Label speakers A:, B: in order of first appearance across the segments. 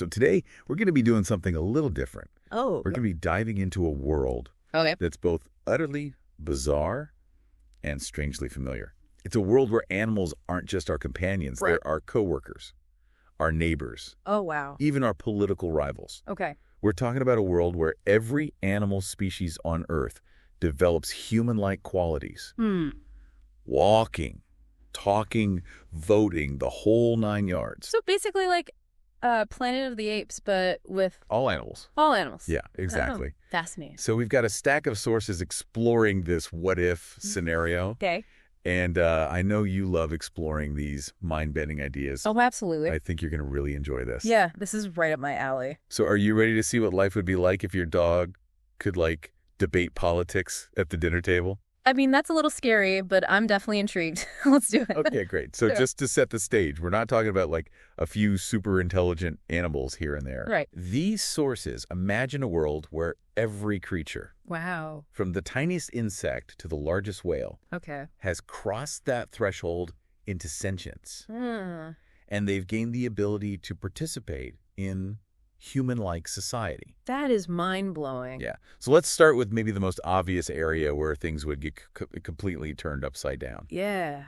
A: So today, we're going to be doing something a little different.
B: Oh.
A: We're going to be diving into a world that's both utterly bizarre and strangely familiar. It's a world where animals aren't just our companions.
B: Right.
A: They're our coworkers, our neighbors,
B: Oh, wow.
A: even our political rivals.
B: Okay.
A: We're talking about a world where every animal species on Earth develops human-like qualities. Walking, talking, voting, the whole 9 yards.
B: So basically like Planet of the Apes, but with
A: All animals.
B: all animals.
A: Yeah, exactly.
B: Oh, fascinating.
A: So we've got a stack of sources exploring this what-if scenario.
B: Okay.
A: And I know you love exploring these mind-bending ideas.
B: Oh, absolutely.
A: I think you're going to really enjoy this.
B: Yeah, this is right up my alley.
A: So are you ready to see what life would be like if your dog could, like, debate politics at the dinner table?
B: I mean, that's a little scary, but I'm definitely intrigued. Let's do it.
A: Okay, great. So
B: Sure.
A: just to set the stage, we're not talking about, like, a few super intelligent animals here and there.
B: Right.
A: These sources imagine a world where every creature,
B: Wow.
A: from the tiniest insect to the largest whale,
B: Okay.
A: has crossed that threshold into sentience.
B: Hmm.
A: And they've gained the ability to participate in human-like society.
B: That is mind-blowing.
A: Yeah. So let's start with maybe the most obvious area where things would get completely turned upside down.
B: Yeah.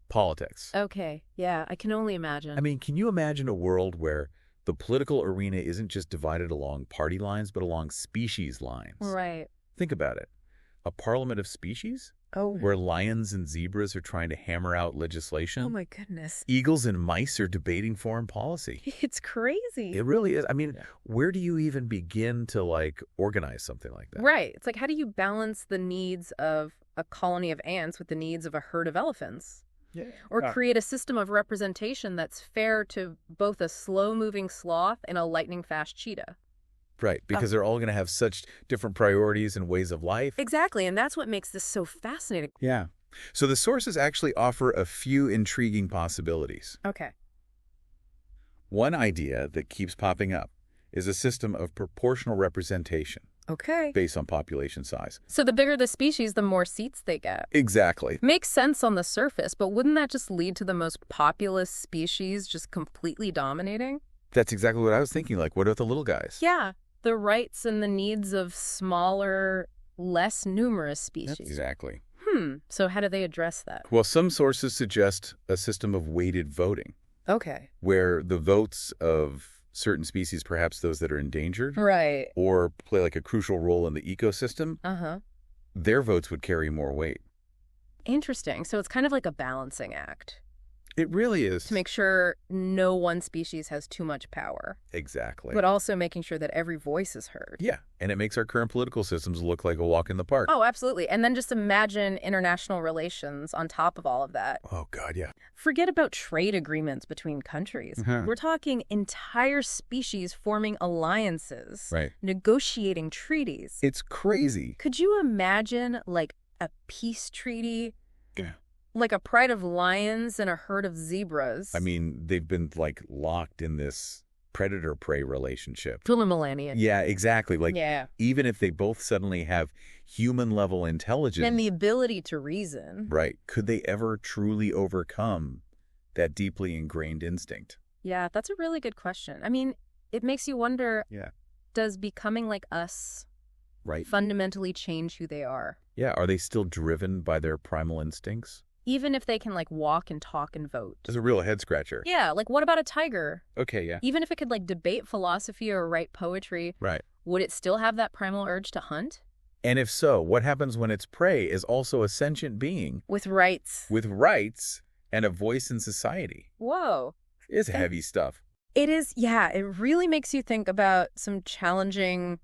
A: Politics.
B: Okay. Yeah, I can only imagine.
A: I mean, can you imagine a world where the political arena isn't just divided along party lines, but along species lines?
B: Right.
A: Think about it. A parliament of species?
B: Oh.
A: Where lions and zebras are trying to hammer out legislation?
B: Oh, my goodness.
A: Eagles and mice are debating foreign policy.
B: It's crazy.
A: It really is. I mean, where do you even begin to, like, organize something like that?
B: Right. It's like, how do you balance the needs of a colony of ants with the needs of a herd of elephants?
A: Yeah.
B: Or create a system of representation that's fair to both a slow-moving sloth and a lightning-fast cheetah.
A: Right, because they're all going to have such different priorities and ways of life.
B: Exactly, and that's what makes this so fascinating.
A: Yeah. So the sources actually offer a few intriguing possibilities.
B: Okay.
A: One idea that keeps popping up is a system of proportional representation
B: Okay.
A: based on population size.
B: So the bigger the species, the more seats they get.
A: Exactly.
B: Makes sense on the surface, but wouldn't that just lead to the most populous species just completely dominating?
A: That's exactly what I was thinking. Like, what about the little guys?
B: Yeah. The rights and the needs of smaller, less numerous species.
A: Exactly.
B: So how do they address that?
A: Well, some sources suggest a system of weighted voting,
B: Okay.
A: where the votes of certain species, perhaps those that are endangered,
B: Right.
A: or play like a crucial role in the ecosystem,
B: Uh-huh.
A: their votes would carry more weight.
B: Interesting. So it's kind of like a balancing act
A: It really is.
B: to make sure no one species has too much power,
A: Exactly.
B: but also making sure that every voice is heard.
A: Yeah, and it makes our current political systems look like a walk in the park.
B: Oh, absolutely. And then just imagine international relations on top of all of that.
A: Oh, God, yeah.
B: Forget about trade agreements between countries.
A: Uh-huh.
B: We're talking entire species forming alliances,
A: Right.
B: negotiating treaties.
A: It's crazy.
B: Could you imagine, like, a peace treaty?
A: Yeah.
B: Like a pride of lions and a herd of zebras?
A: I mean, they've been, like, locked in this predator-prey relationship.
B: for the millennia.
A: Yeah, exactly. Like,
B: Yeah.
A: even if they both suddenly have human-level intelligence,
B: And the ability to reason.
A: right, could they ever truly overcome that deeply ingrained instinct?
B: Yeah, that's a really good question. I mean, it makes you wonder,
A: Yeah.
B: does becoming like us
A: Right.
B: fundamentally change who they are?
A: Yeah, are they still driven by their primal instincts?
B: Even if they can, like, walk and talk and vote.
A: It's a real head-scratcher.
B: Yeah, like, what about a tiger?
A: Okay, yeah.
B: Even if it could, like, debate philosophy or write poetry,
A: Right.
B: would it still have that primal urge to hunt?
A: And if so, what happens when its prey is also a sentient being
B: With rights.
A: with rights and a voice in society?
B: Whoa.
A: It's heavy stuff.
B: It is, yeah, it really makes you think about some challenging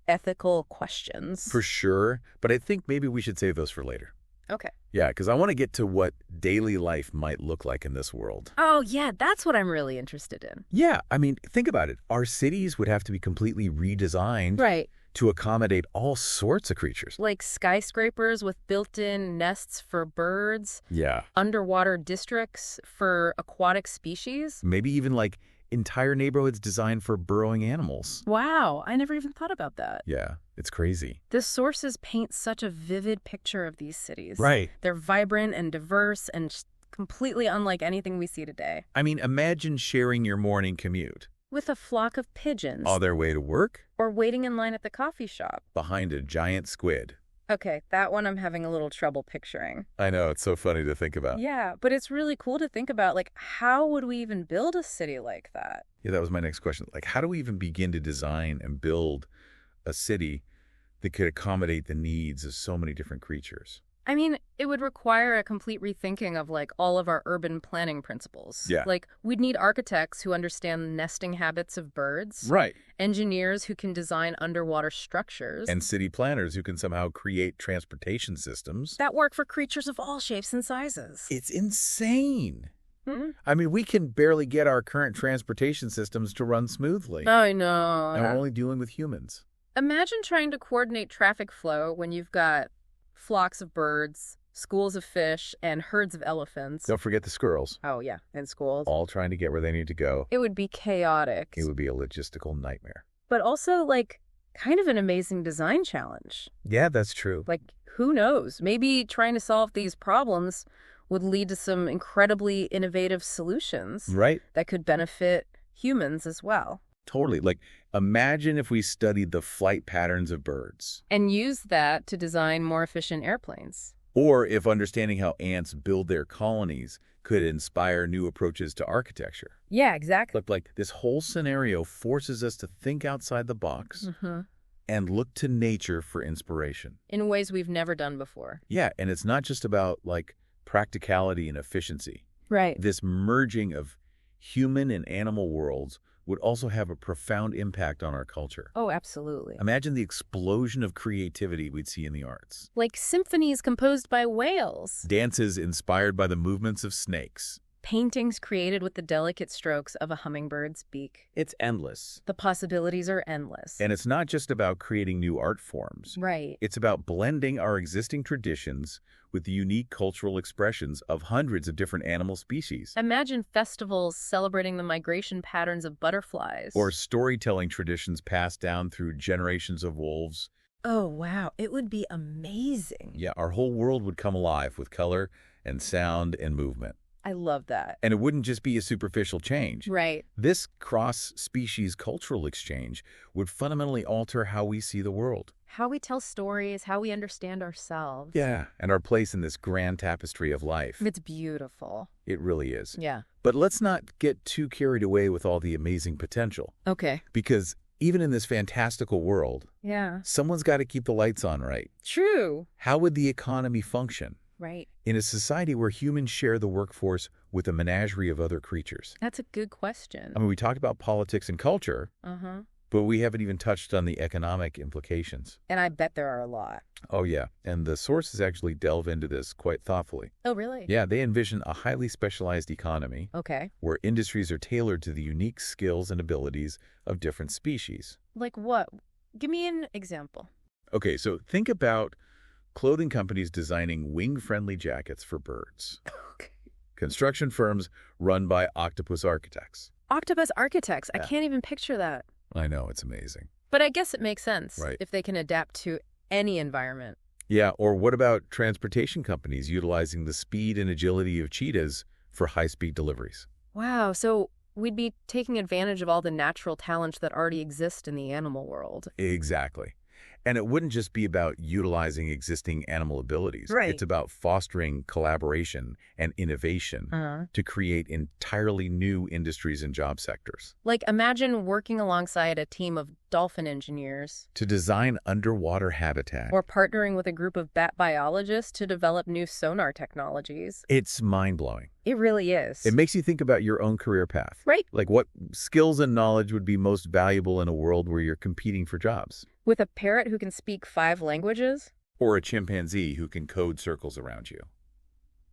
B: ethical questions.
A: For sure. But I think maybe we should save those for later.
B: Okay.
A: Yeah, because I want to get to what daily life might look like in this world.
B: Oh, yeah, that's what I'm really interested in.
A: Yeah, I mean, think about it. Our cities would have to be completely redesigned
B: Right.
A: to accommodate all sorts of creatures.
B: Like skyscrapers with built-in nests for birds,
A: Yeah.
B: underwater districts for aquatic species.
A: Maybe even like entire neighborhoods designed for burrowing animals.
B: Wow, I never even thought about that.
A: Yeah, it's crazy.
B: The sources paint such a vivid picture of these cities.
A: Right.
B: They're vibrant and diverse and just completely unlike anything we see today.
A: I mean, imagine sharing your morning commute.
B: with a flock of pigeons.
A: On their way to work?
B: Or waiting in line at the coffee shop.
A: Behind a giant squid.
B: Okay, that one I'm having a little trouble picturing.
A: I know, it's so funny to think about.
B: Yeah, but it's really cool to think about, like, how would we even build a city like that?
A: Yeah, that was my next question. Like, how do we even begin to design and build a city that could accommodate the needs of so many different creatures?
B: I mean, it would require a complete rethinking of, like, all of our urban planning principles.
A: Yeah.
B: Like, we'd need architects who understand the nesting habits of birds.
A: Right.
B: Engineers who can design underwater structures.
A: And city planners who can somehow create transportation systems
B: that work for creatures of all shapes and sizes.
A: It's insane.
B: Mm-hmm.
A: I mean, we can barely get our current transportation systems to run smoothly.
B: I know.
A: And we're only dealing with humans.
B: Imagine trying to coordinate traffic flow when you've got flocks of birds, schools of fish, and herds of elephants.
A: Don't forget the squirrels.
B: Oh, yeah, and schools.
A: All trying to get where they need to go.
B: It would be chaotic.
A: It would be a logistical nightmare.
B: But also, like, kind of an amazing design challenge.
A: Yeah, that's true.
B: Like, who knows? Maybe trying to solve these problems would lead to some incredibly innovative solutions.
A: Right.
B: That could benefit humans as well.
A: Totally. Like, imagine if we studied the flight patterns of birds.
B: And use that to design more efficient airplanes.
A: Or if understanding how ants build their colonies could inspire new approaches to architecture.
B: Yeah, exactly.
A: Look, like, this whole scenario forces us to think outside the box and look to nature for inspiration.
B: In ways we've never done before.
A: Yeah, and it's not just about, like, practicality and efficiency.
B: Right.
A: This merging of human and animal worlds would also have a profound impact on our culture.
B: Oh, absolutely.
A: Imagine the explosion of creativity we'd see in the arts.
B: Like symphonies composed by whales.
A: Dances inspired by the movements of snakes.
B: Paintings created with the delicate strokes of a hummingbird's beak.
A: It's endless.
B: The possibilities are endless.
A: And it's not just about creating new art forms.
B: Right.
A: It's about blending our existing traditions with the unique cultural expressions of hundreds of different animal species.
B: Imagine festivals celebrating the migration patterns of butterflies.
A: Or storytelling traditions passed down through generations of wolves.
B: Oh, wow. It would be amazing.
A: Yeah, our whole world would come alive with color and sound and movement.
B: I love that.
A: And it wouldn't just be a superficial change.
B: Right.
A: This cross-species cultural exchange would fundamentally alter how we see the world.
B: How we tell stories, how we understand ourselves.
A: Yeah, and our place in this grand tapestry of life.
B: It's beautiful.
A: It really is.
B: Yeah.
A: But let's not get too carried away with all the amazing potential.
B: Okay.
A: Because even in this fantastical world, someone's got to keep the lights on, right?
B: True.
A: How would the economy function?
B: Right.
A: In a society where humans share the workforce with a menagerie of other creatures?
B: That's a good question.
A: I mean, we talked about politics and culture, but we haven't even touched on the economic implications.
B: And I bet there are a lot.
A: Oh, yeah. And the sources actually delve into this quite thoughtfully.
B: Oh, really?
A: Yeah, they envision a highly specialized economy.
B: Okay.
A: Where industries are tailored to the unique skills and abilities of different species.
B: Like what? Give me an example.
A: Okay, so think about clothing companies designing wing-friendly jackets for birds.
B: Okay.
A: Construction firms run by octopus architects.
B: Octopus architects.
A: Yeah.
B: I can't even picture that.
A: I know, it's amazing.
B: But I guess it makes sense.
A: Right.
B: If they can adapt to any environment.
A: Yeah, or what about transportation companies utilizing the speed and agility of cheetahs for high-speed deliveries?
B: Wow, so we'd be taking advantage of all the natural talents that already exist in the animal world.
A: Exactly. And it wouldn't just be about utilizing existing animal abilities.
B: Right.
A: It's about fostering collaboration and innovation to create entirely new industries and job sectors.
B: Like, imagine working alongside a team of dolphin engineers.
A: To design underwater habitat.
B: Or partnering with a group of bat biologists to develop new sonar technologies.
A: It's mind-blowing.
B: It really is.
A: It makes you think about your own career path.
B: Right.
A: Like, what skills and knowledge would be most valuable in a world where you're competing for jobs?
B: With a parrot who can speak 5 languages?
A: Or a chimpanzee who can code circles around you?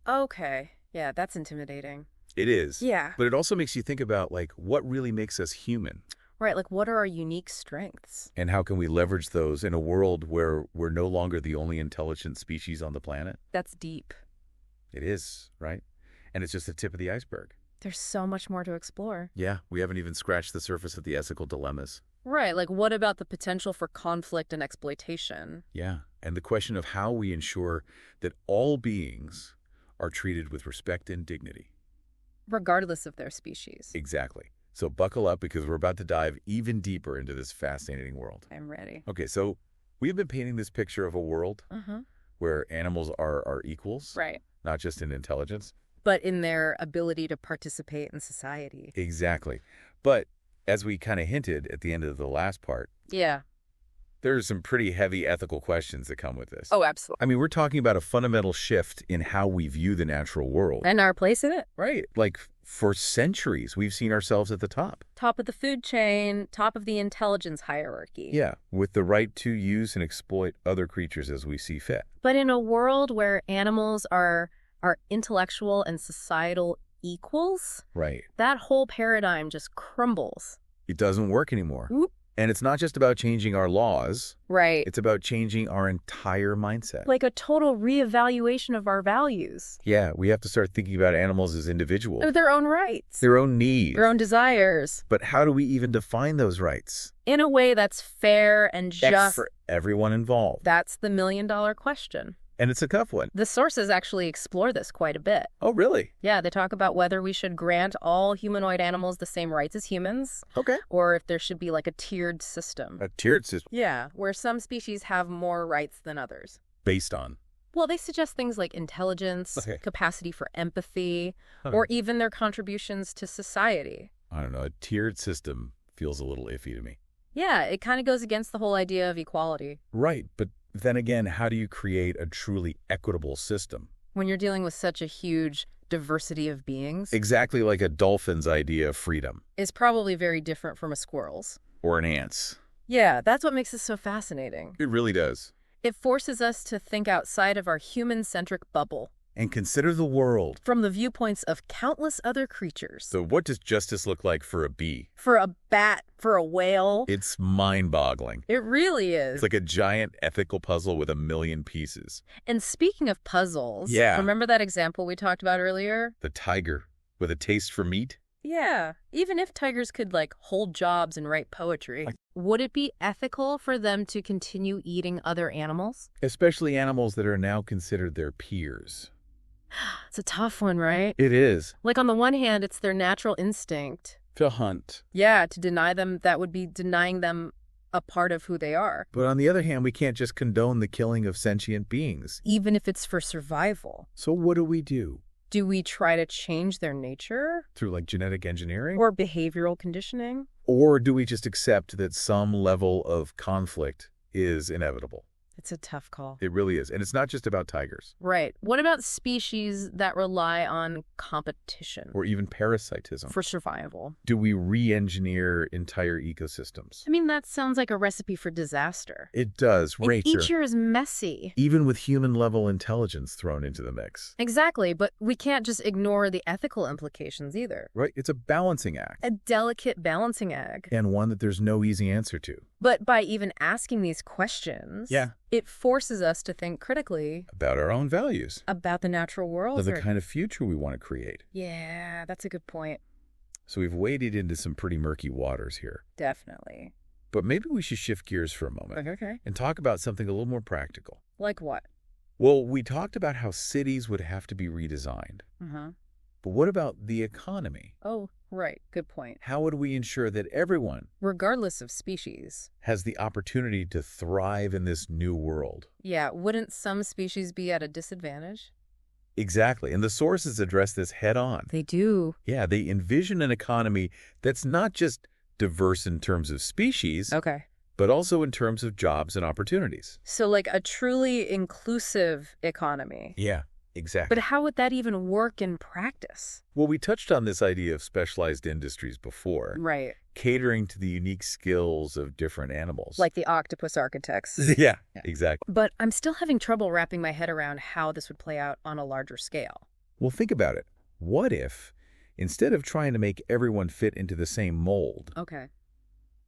B: Okay. Yeah, that's intimidating.
A: It is.
B: Yeah.
A: But it also makes you think about, like, what really makes us human?
B: Right, like what are our unique strengths?
A: And how can we leverage those in a world where we're no longer the only intelligent species on the planet?
B: That's deep.
A: It is, right? And it's just the tip of the iceberg.
B: There's so much more to explore.
A: Yeah, we haven't even scratched the surface of the ethical dilemmas.
B: Right, like what about the potential for conflict and exploitation?
A: Yeah, and the question of how we ensure that all beings are treated with respect and dignity.
B: Regardless of their species.
A: Exactly. So buckle up because we're about to dive even deeper into this fascinating world.
B: I'm ready.
A: Okay, so we've been painting this picture of a world where animals are equals,
B: Right.
A: not just in intelligence.
B: But in their ability to participate in society.
A: Exactly. But as we kind of hinted at the end of the last part,
B: Yeah.
A: there's some pretty heavy ethical questions that come with this.
B: Oh, absolutely.
A: I mean, we're talking about a fundamental shift in how we view the natural world.
B: And our place in it.
A: Right. Like, for centuries, we've seen ourselves at the top.
B: Top of the food chain, top of the intelligence hierarchy.
A: Yeah, with the right to use and exploit other creatures as we see fit.
B: But in a world where animals are intellectual and societal equals,
A: Right.
B: that whole paradigm just crumbles.
A: It doesn't work anymore.
B: Whoop.
A: And it's not just about changing our laws.
B: Right.
A: It's about changing our entire mindset.
B: Like a total reevaluation of our values.
A: Yeah, we have to start thinking about animals as individuals.
B: Their own rights.
A: Their own needs.
B: Their own desires.
A: But how do we even define those rights?
B: In a way that's fair and just.
A: For everyone involved.
B: That's the million-dollar question.
A: And it's a tough one.
B: The sources actually explore this quite a bit.
A: Oh, really?
B: Yeah, they talk about whether we should grant all humanoid animals the same rights as humans.
A: Okay.
B: Or if there should be like a tiered system.
A: A tiered system.
B: Yeah, where some species have more rights than others.
A: Based on?
B: Well, they suggest things like intelligence, capacity for empathy, or even their contributions to society.
A: I don't know. A tiered system feels a little iffy to me.
B: Yeah, it kind of goes against the whole idea of equality.
A: Right, but then again, how do you create a truly equitable system?
B: When you're dealing with such a huge diversity of beings.
A: Exactly like a dolphin's idea of freedom.
B: Is probably very different from a squirrel's.
A: Or an ant's.
B: Yeah, that's what makes this so fascinating.
A: It really does.
B: It forces us to think outside of our human-centric bubble.
A: And consider the world.
B: From the viewpoints of countless other creatures.
A: So what does justice look like for a bee?
B: For a bat, for a whale.
A: It's mind-boggling.
B: It really is.
A: It's like a giant ethical puzzle with a million pieces.
B: And speaking of puzzles, remember that example we talked about earlier?
A: The tiger with a taste for meat?
B: Yeah. Even if tigers could, like, hold jobs and write poetry, would it be ethical for them to continue eating other animals?
A: Especially animals that are now considered their peers.
B: It's a tough one, right?
A: It is.
B: Like, on the one hand, it's their natural instinct.
A: To hunt.
B: Yeah, to deny them, that would be denying them a part of who they are.
A: But on the other hand, we can't just condone the killing of sentient beings.
B: Even if it's for survival.
A: So what do we do?
B: Do we try to change their nature?
A: Through, like, genetic engineering?
B: Or behavioral conditioning?
A: Or do we just accept that some level of conflict is inevitable?
B: It's a tough call.
A: It really is. And it's not just about tigers.
B: Right. What about species that rely on competition?
A: Or even parasitism.
B: For survival.
A: Do we re-engineer entire ecosystems?
B: I mean, that sounds like a recipe for disaster.
A: It does.
B: Nature is messy.
A: Even with human-level intelligence thrown into the mix.
B: Exactly, but we can't just ignore the ethical implications either.
A: Right? It's a balancing act.
B: A delicate balancing act.
A: And one that there's no easy answer to.
B: But by even asking these questions, it forces us to think critically
A: about our own values.
B: About the natural world.
A: Of the kind of future we want to create.
B: Yeah, that's a good point.
A: So we've waded into some pretty murky waters here.
B: Definitely.
A: But maybe we should shift gears for a moment.
B: Okay.
A: And talk about something a little more practical.
B: Like what?
A: Well, we talked about how cities would have to be redesigned. But what about the economy?
B: Oh, right. Good point.
A: How would we ensure that everyone,
B: regardless of species,
A: has the opportunity to thrive in this new world?
B: Yeah, wouldn't some species be at a disadvantage?
A: Exactly. And the sources address this head on.
B: They do.
A: Yeah, they envision an economy that's not just diverse in terms of species, but also in terms of jobs and opportunities.
B: So like a truly inclusive economy.
A: Yeah. Exactly.
B: But how would that even work in practice?
A: Well, we touched on this idea of specialized industries before.
B: Right.
A: Catering to the unique skills of different animals.
B: Like the octopus architects.
A: Yeah, exactly.
B: But I'm still having trouble wrapping my head around how this would play out on a larger scale.
A: Well, think about it. What if, instead of trying to make everyone fit into the same mold,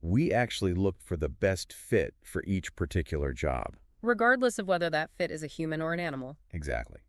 A: we actually looked for the best fit for each particular job?
B: Regardless of whether that fit is a human or an animal.
A: Exactly.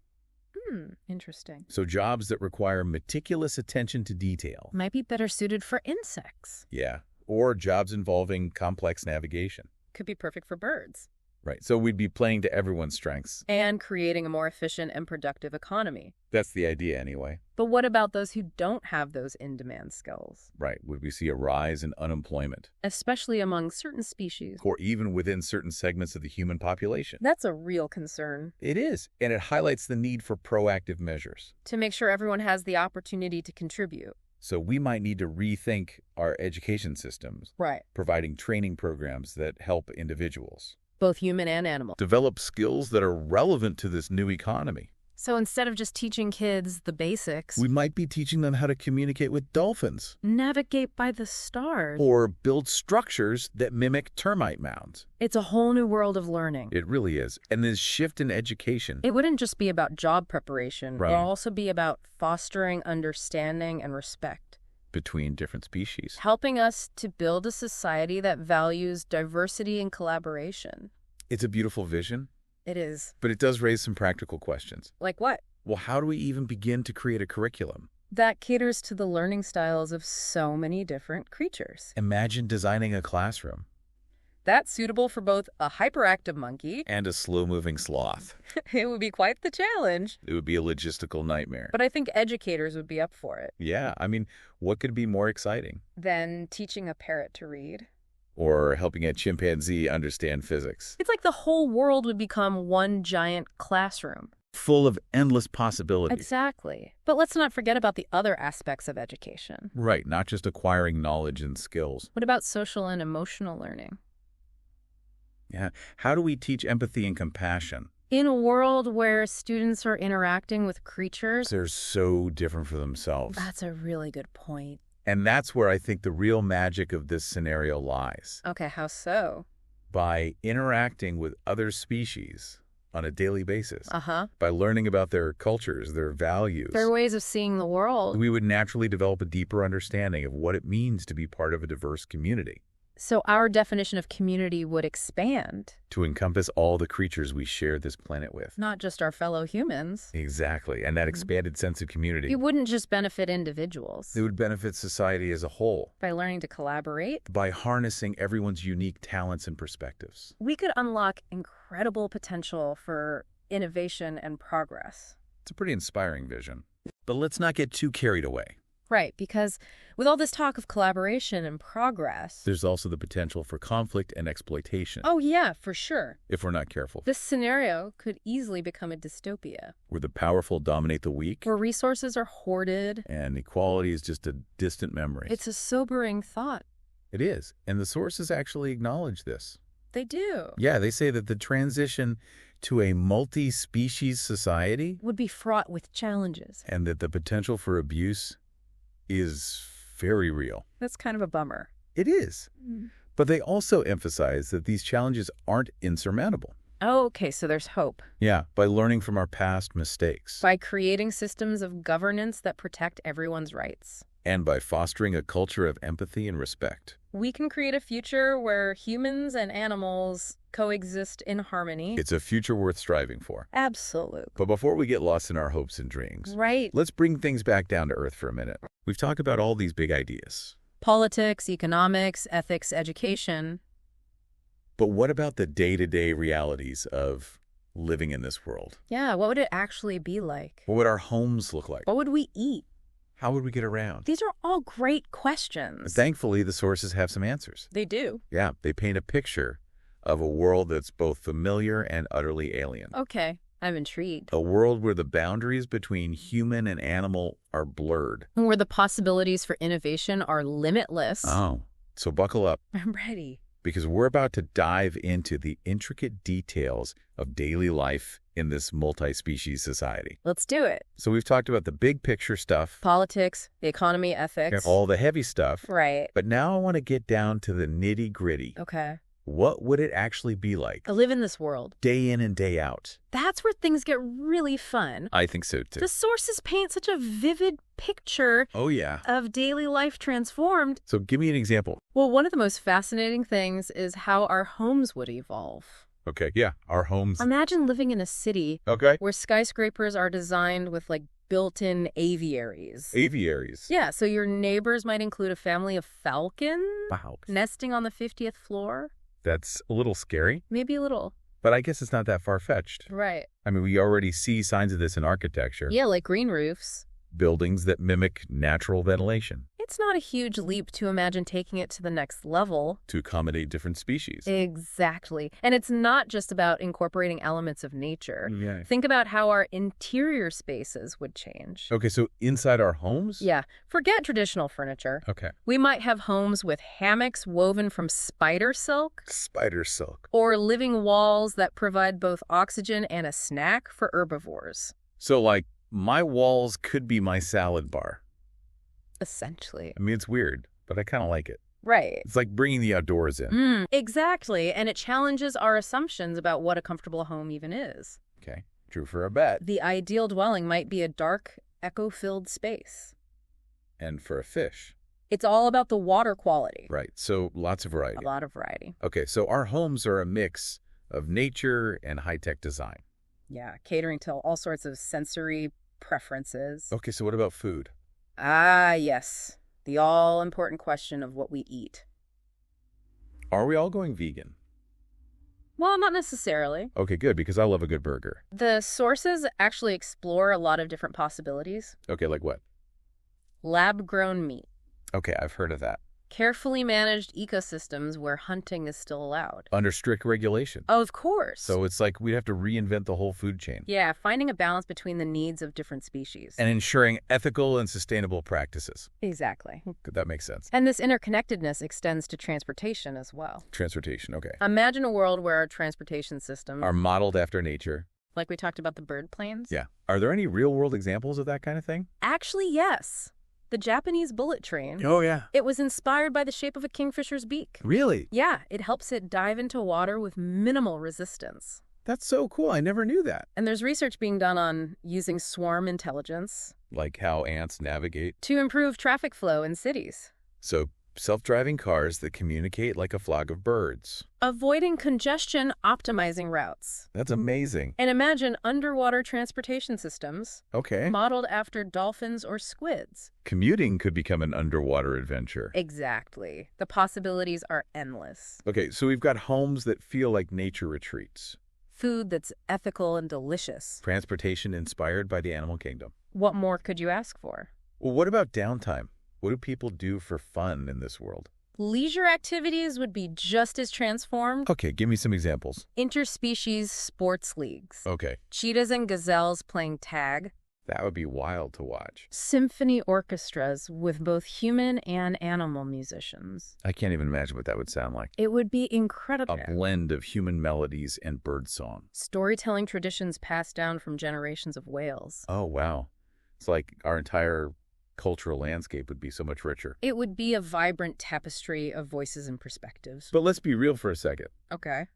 B: Interesting.
A: So jobs that require meticulous attention to detail.
B: Might be better suited for insects.
A: Yeah. Or jobs involving complex navigation.
B: Could be perfect for birds.
A: Right. So we'd be playing to everyone's strengths.
B: And creating a more efficient and productive economy.
A: That's the idea anyway.
B: But what about those who don't have those in-demand skills?
A: Right. Would we see a rise in unemployment?
B: Especially among certain species.
A: Or even within certain segments of the human population?
B: That's a real concern.
A: It is. And it highlights the need for proactive measures.
B: To make sure everyone has the opportunity to contribute.
A: So we might need to rethink our education systems.
B: Right.
A: Providing training programs that help individuals.
B: Both human and animal.
A: Develop skills that are relevant to this new economy.
B: So instead of just teaching kids the basics,
A: We might be teaching them how to communicate with dolphins.
B: navigate by the stars.
A: Or build structures that mimic termite mounds.
B: It's a whole new world of learning.
A: It really is. And this shift in education.
B: It wouldn't just be about job preparation.
A: Right.
B: It would also be about fostering understanding and respect.
A: Between different species.
B: Helping us to build a society that values diversity and collaboration.
A: It's a beautiful vision,
B: It is.
A: but it does raise some practical questions.
B: Like what?
A: Well, how do we even begin to create a curriculum?
B: That caters to the learning styles of so many different creatures.
A: Imagine designing a classroom.
B: That's suitable for both a hyperactive monkey.
A: And a slow-moving sloth.
B: It would be quite the challenge.
A: It would be a logistical nightmare.
B: But I think educators would be up for it.
A: Yeah, I mean, what could be more exciting?
B: Than teaching a parrot to read.
A: Or helping a chimpanzee understand physics.
B: It's like the whole world would become one giant classroom.
A: Full of endless possibilities.
B: Exactly. But let's not forget about the other aspects of education.
A: Right, not just acquiring knowledge and skills.
B: What about social and emotional learning?
A: Yeah, how do we teach empathy and compassion?
B: In a world where students are interacting with creatures,
A: They're so different for themselves.
B: that's a really good point.
A: And that's where I think the real magic of this scenario lies.
B: Okay, how so?
A: By interacting with other species on a daily basis,
B: Uh-huh.
A: by learning about their cultures, their values,
B: There are ways of seeing the world.
A: we would naturally develop a deeper understanding of what it means to be part of a diverse community,
B: So our definition of community would expand,
A: to encompass all the creatures we share this planet with.
B: not just our fellow humans.
A: Exactly, and that expanded sense of community.
B: It wouldn't just benefit individuals
A: It would benefit society as a whole
B: by learning to collaborate.
A: by harnessing everyone's unique talents and perspectives.
B: We could unlock incredible potential for innovation and progress.
A: It's a pretty inspiring vision. But let's not get too carried away.
B: Right, because with all this talk of collaboration and progress...
A: There's also the potential for conflict and exploitation.
B: Oh, yeah, for sure.
A: If we're not careful.
B: This scenario could easily become a dystopia,
A: Where the powerful dominate the weak.
B: where resources are hoarded.
A: And equality is just a distant memory.
B: It's a sobering thought.
A: It is. And the sources actually acknowledge this.
B: They do.
A: Yeah, they say that the transition to a multi-species society
B: Would be fraught with challenges.
A: and that the potential for abuse is very real.
B: That's kind of a bummer.
A: It is. But they also emphasize that these challenges aren't insurmountable.
B: Oh, okay, so there's hope.
A: Yeah, by learning from our past mistakes.
B: By creating systems of governance that protect everyone's rights.
A: And by fostering a culture of empathy and respect.
B: We can create a future where humans and animals coexist in harmony.
A: It's a future worth striving for.
B: Absolutely.
A: But before we get lost in our hopes and dreams,
B: Right.
A: let's bring things back down to earth for a minute. We've talked about all these big ideas.
B: Politics, economics, ethics, education.
A: But what about the day-to-day realities of living in this world?
B: Yeah, what would it actually be like?
A: What would our homes look like?
B: What would we eat?
A: How would we get around?
B: These are all great questions.
A: Thankfully, the sources have some answers.
B: They do.
A: Yeah, they paint a picture of a world that's both familiar and utterly alien.
B: Okay, I'm intrigued.
A: A world where the boundaries between human and animal are blurred.
B: Where the possibilities for innovation are limitless.
A: Oh, so buckle up,
B: I'm ready.
A: because we're about to dive into the intricate details of daily life in this multi-species society.
B: Let's do it.
A: So we've talked about the big picture stuff,
B: Politics, the economy, ethics.
A: all the heavy stuff,
B: Right.
A: but now I want to get down to the nitty-gritty.
B: Okay.
A: What would it actually be like,
B: I live in this world.
A: day in and day out?
B: That's where things get really fun.
A: I think so, too.
B: The sources paint such a vivid picture
A: Oh, yeah.
B: of daily life transformed.
A: So give me an example.
B: Well, one of the most fascinating things is how our homes would evolve.
A: Okay, yeah, our homes.
B: Imagine living in a city
A: Okay.
B: where skyscrapers are designed with like built-in aviaries.
A: Aviaries.
B: Yeah, so your neighbors might include a family of falcons
A: Wow.
B: nesting on the 50th floor.
A: That's a little scary.
B: Maybe a little.
A: But I guess it's not that far-fetched.
B: Right.
A: I mean, we already see signs of this in architecture.
B: Yeah, like green roofs.
A: Buildings that mimic natural ventilation.
B: It's not a huge leap to imagine taking it to the next level.
A: To accommodate different species.
B: Exactly. And it's not just about incorporating elements of nature.
A: Yeah.
B: Think about how our interior spaces would change.
A: Okay, so inside our homes?
B: Yeah, forget traditional furniture.
A: Okay.
B: We might have homes with hammocks woven from spider silk.
A: Spider silk.
B: Or living walls that provide both oxygen and a snack for herbivores.
A: So, like, my walls could be my salad bar.
B: Essentially.
A: I mean, it's weird, but I kind of like it.
B: Right.
A: It's like bringing the outdoors in.
B: Exactly, and it challenges our assumptions about what a comfortable home even is.
A: Okay, true for a bet.
B: The ideal dwelling might be a dark, echo-filled space.
A: And for a fish.
B: It's all about the water quality.
A: Right, so lots of variety.
B: A lot of variety.
A: Okay, so our homes are a mix of nature and high-tech design.
B: Yeah, catering to all sorts of sensory preferences.
A: Okay, so what about food?
B: Ah, yes. The all-important question of what we eat.
A: Are we all going vegan?
B: Well, not necessarily.
A: Okay, good, because I love a good burger.
B: The sources actually explore a lot of different possibilities.
A: Okay, like what?
B: Lab-grown meat.
A: Okay, I've heard of that.
B: Carefully managed ecosystems where hunting is still allowed.
A: Under strict regulation.
B: Oh, of course.
A: So it's like we'd have to reinvent the whole food chain.
B: Yeah, finding a balance between the needs of different species.
A: And ensuring ethical and sustainable practices.
B: Exactly.
A: That makes sense.
B: And this interconnectedness extends to transportation as well.
A: Transportation, okay.
B: Imagine a world where our transportation systems
A: Are modeled after nature.
B: like we talked about the bird planes?
A: Yeah. Are there any real-world examples of that kind of thing?
B: Actually, yes. The Japanese bullet train.
A: Oh, yeah.
B: It was inspired by the shape of a kingfisher's beak.
A: Really?
B: Yeah, it helps it dive into water with minimal resistance.
A: That's so cool. I never knew that.
B: And there's research being done on using swarm intelligence
A: Like how ants navigate.
B: to improve traffic flow in cities.
A: So self-driving cars that communicate like a flock of birds.
B: Avoiding congestion, optimizing routes.
A: That's amazing.
B: And imagine underwater transportation systems
A: Okay.
B: modeled after dolphins or squids.
A: Commuting could become an underwater adventure.
B: Exactly. The possibilities are endless.
A: Okay, so we've got homes that feel like nature retreats.
B: Food that's ethical and delicious.
A: Transportation inspired by the animal kingdom.
B: What more could you ask for?
A: Well, what about downtime? What do people do for fun in this world?
B: Leisure activities would be just as transformed.
A: Okay, give me some examples.
B: Interspecies sports leagues.
A: Okay,
B: Cheetahs and gazelles playing tag.
A: that would be wild to watch.
B: Symphony orchestras with both human and animal musicians.
A: I can't even imagine what that would sound like.
B: It would be incredible.
A: A blend of human melodies and bird song.
B: Storytelling traditions passed down from generations of whales.
A: Oh, wow. It's like our entire cultural landscape would be so much richer.
B: It would be a vibrant tapestry of voices and perspectives.
A: But let's be real for a second.
B: Okay.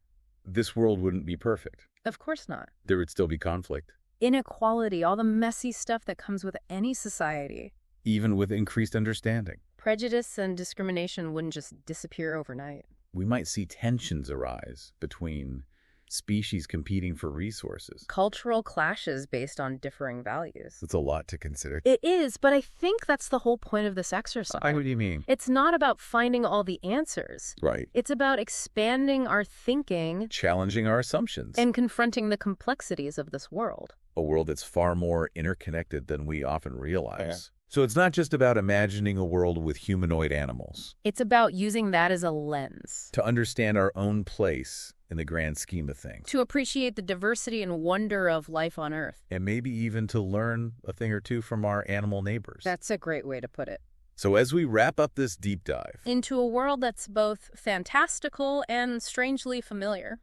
A: This world wouldn't be perfect.
B: Of course not.
A: There would still be conflict.
B: Inequality, all the messy stuff that comes with any society.
A: Even with increased understanding.
B: Prejudice and discrimination wouldn't just disappear overnight.
A: We might see tensions arise between species competing for resources.
B: Cultural clashes based on differing values.
A: That's a lot to consider.
B: It is, but I think that's the whole point of this exercise.
A: What do you mean?
B: It's not about finding all the answers.
A: Right.
B: It's about expanding our thinking
A: Challenging our assumptions.
B: and confronting the complexities of this world.
A: A world that's far more interconnected than we often realize. So it's not just about imagining a world with humanoid animals.
B: It's about using that as a lens
A: To understand our own place in the grand scheme of things.
B: to appreciate the diversity and wonder of life on Earth.
A: And maybe even to learn a thing or two from our animal neighbors.
B: That's a great way to put it.
A: So as we wrap up this deep dive,
B: Into a world that's both fantastical and strangely familiar.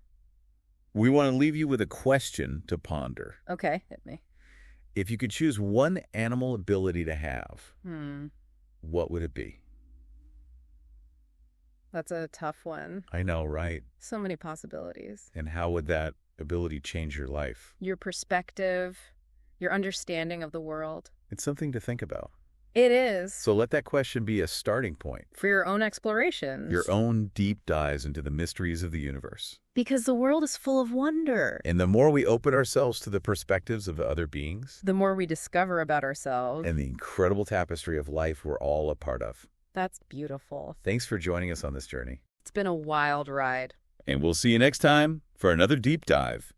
A: we want to leave you with a question to ponder.
B: Okay, hit me.
A: If you could choose one animal ability to have,
B: Hmm,
A: what would it be?
B: that's a tough one.
A: I know, right?
B: So many possibilities.
A: And how would that ability change your life?
B: Your perspective, your understanding of the world.
A: It's something to think about.
B: It is.
A: So let that question be a starting point.
B: For your own explorations.
A: Your own deep dives into the mysteries of the universe.
B: Because the world is full of wonder.
A: And the more we open ourselves to the perspectives of other beings,
B: The more we discover about ourselves.
A: and the incredible tapestry of life we're all a part of.
B: That's beautiful.
A: Thanks for joining us on this journey.
B: It's been a wild ride.
A: And we'll see you next time for another deep dive.